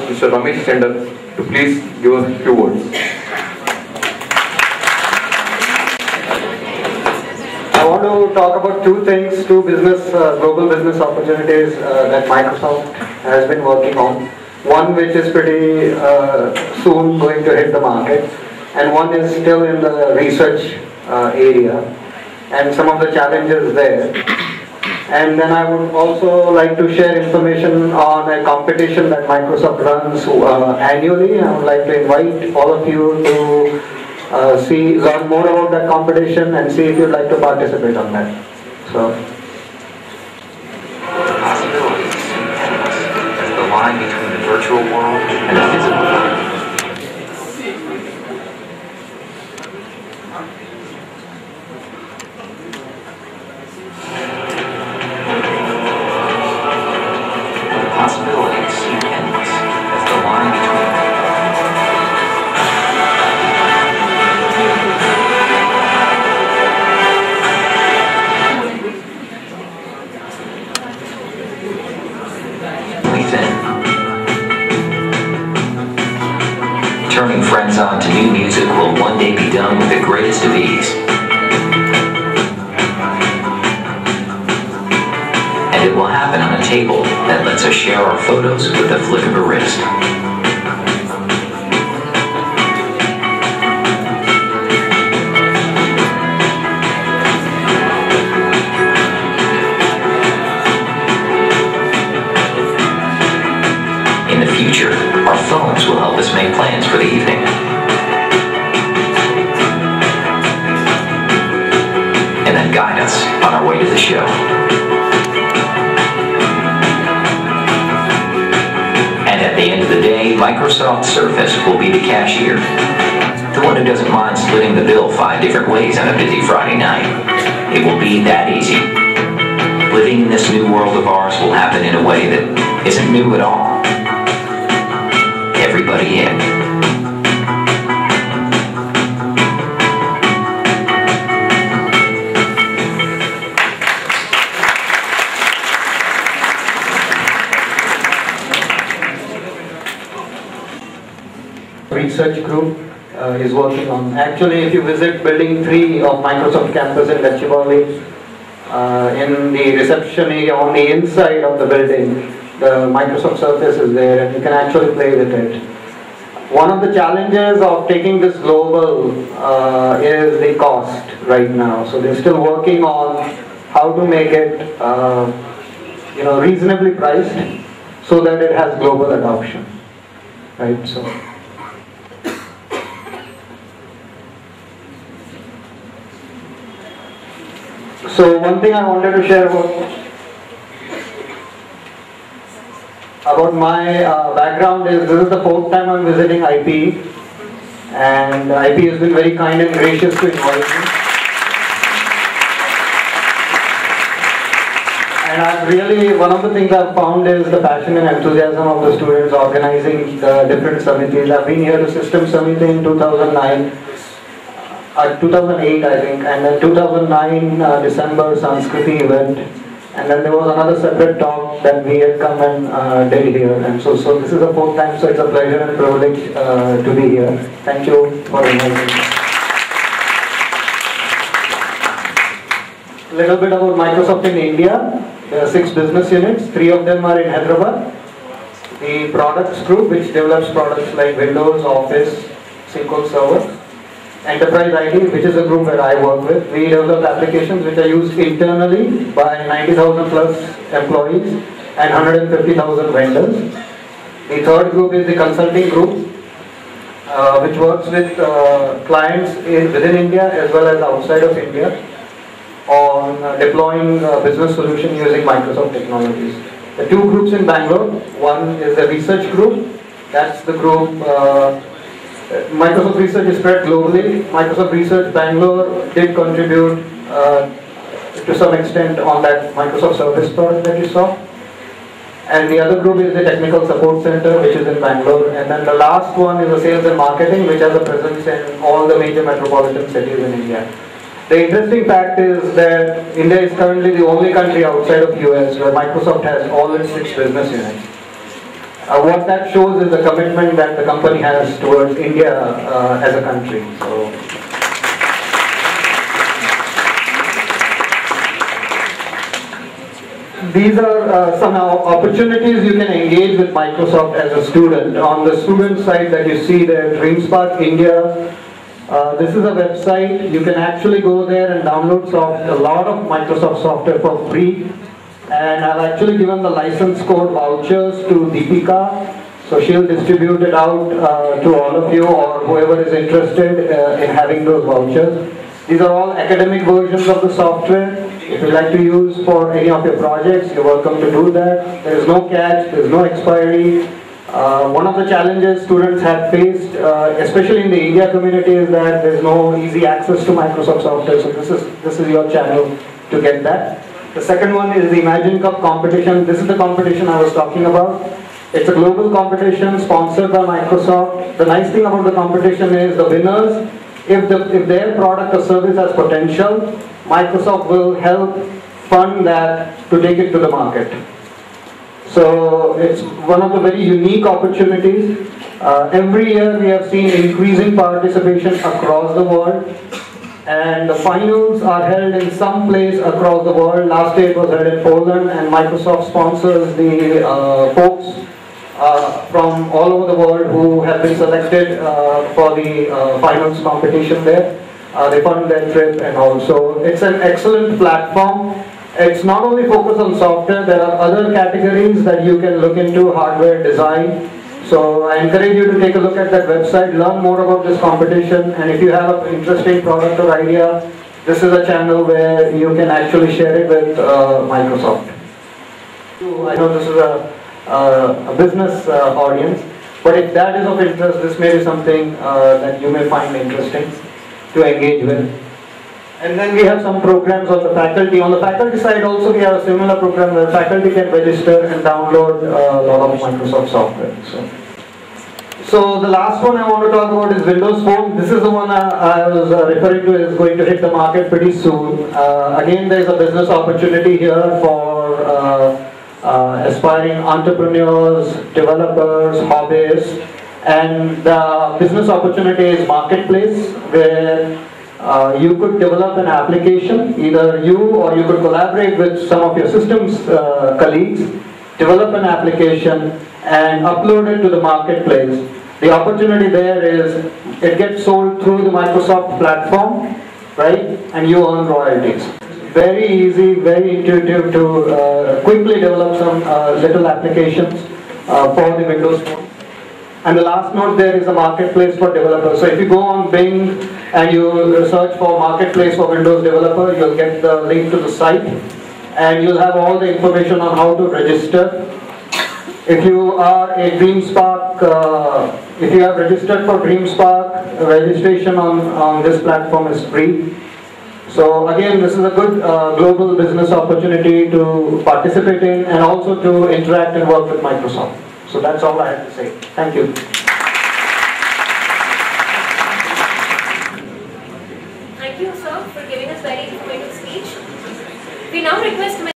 Mr. Ramesh Chandak to please give us a few words. I want to talk about two things, two global business opportunities that Microsoft has been working on. One which is pretty soon going to hit the market, and one is still in the research area, and some of the challenges there. And then I would also like to share information on a competition that Microsoft runs annually. I would like to invite all of you to learn more about that competition and see if you'd like to participate on that. So, possibilities as the line between the virtual world and the physical world. Possibilities seem endless as the line between turning friends on to new music will one day be done with the greatest of ease. And it will happen on a table that lets us share our photos with the flick of a wrist. In the future, our phones will help us make plans for the evening. And then guide us on our way to the show. And at the end of the day, Microsoft Surface will be the cashier. The one who doesn't mind splitting the bill 5 different ways on a busy Friday night. It will be that easy. Living in this new world of ours will happen in a way that isn't new at all. Everybody in. research group is working on. Actually, if you visit Building 3 of Microsoft campus in Gachibowli, in the reception area on the inside of the building, the Microsoft Surface is there and you can actually play with it. One of the challenges of taking this global is the cost right now. So they're still working on how to make it reasonably priced so that it has global adoption. Right? So one thing I wanted to share about my background is this is the 4th time I'm visiting IP, and IP has been very kind and gracious to invite me. And one of the things I've found is the passion and enthusiasm of the students organizing the different Samathis. I've been here to System Samathi in 2008 I think, and then 2009 December Sanskriti event, and then there was another separate talk that we had come and did here, and so this is the 4th time, so it's a pleasure and privilege to be here. Thank you for inviting me. A little bit about Microsoft in India. There are 6 business units, 3 of them are in Hyderabad. The products group, which develops products like Windows, Office, SQL Server. Enterprise IT, which is a group that I work with. We develop applications which are used internally by 90,000 plus employees and 150,000 vendors. The third group is the consulting group, which works with clients within India as well as outside of India on deploying business solutions using Microsoft technologies. The 2 groups in Bangalore, one is the research group. That's the group Microsoft Research is spread globally. Microsoft Research Bangalore did contribute to some extent on that Microsoft Surface product that you saw. And the other group is the Technical Support Center, which is in Bangalore. And then the last one is the Sales and Marketing, which has a presence in all the major metropolitan cities in India. The interesting fact is that India is currently the only country outside of US where Microsoft has all its 6 business units. what that shows is the commitment that the company has towards India as a country. So. These are some opportunities you can engage with Microsoft as a student. On the student side that you see there, DreamSpark India, this is a website. You can actually go there and download a lot of Microsoft software for free. And I've actually given the license code vouchers to Deepika, so she'll distribute it out to all of you or whoever is interested in having those vouchers. These are all academic versions of the software. If you like to use for any of your projects, you're welcome to do that. There is no catch, there is no expiry. One of the challenges students have faced, especially in the India community, is that there is no easy access to Microsoft software. So this is your channel to get that. The second one is the Imagine Cup competition. This is the competition I was talking about. It's a global competition sponsored by Microsoft. The nice thing about the competition is the winners, if their product or service has potential, Microsoft will help fund that to take it to the market. So it's one of the very unique opportunities. Every year we have seen increasing participation across the world, and the finals are held in some place across the world. Last year it was held in Poland, and Microsoft sponsors the folks from all over the world who have been selected for the finals competition there. They fund their trip, and also it's an excellent platform. It's not only focused on software, there are other categories that you can look into, hardware, design. So I encourage you to take a look at that website, learn more about this competition, and if you have an interesting product or idea, this is a channel where you can actually share it with Microsoft. I know this is a business audience, but if that is of interest, this may be something that you may find interesting to engage with. And then we have some programs on the faculty. On the faculty side also we have a similar program where faculty can register and download a lot of Microsoft software. So the last one I want to talk about is Windows Phone. This is the one I was referring to, is going to hit the market pretty soon. Again, there is a business opportunity here for aspiring entrepreneurs, developers, hobbyists. And the business opportunity is marketplace, where you could develop an application, either you or you could collaborate with some of your systems colleagues, develop an application and upload it to the marketplace. The opportunity there is it gets sold through the Microsoft platform, right? And you earn royalties. Very easy, very intuitive to quickly develop some little applications for the Windows Phone. And the last note there is a marketplace for developers. So if you go on Bing and you search for marketplace for Windows developer, you'll get the link to the site, and you'll have all the information on how to register. If you are a DreamSpark, if you have registered for DreamSpark, registration on this platform is free. So again, this is a good global business opportunity to participate in and also to interact and work with Microsoft. So that's all I have to say. Thank you. Thank you, sir, for giving us very informative speech. We now request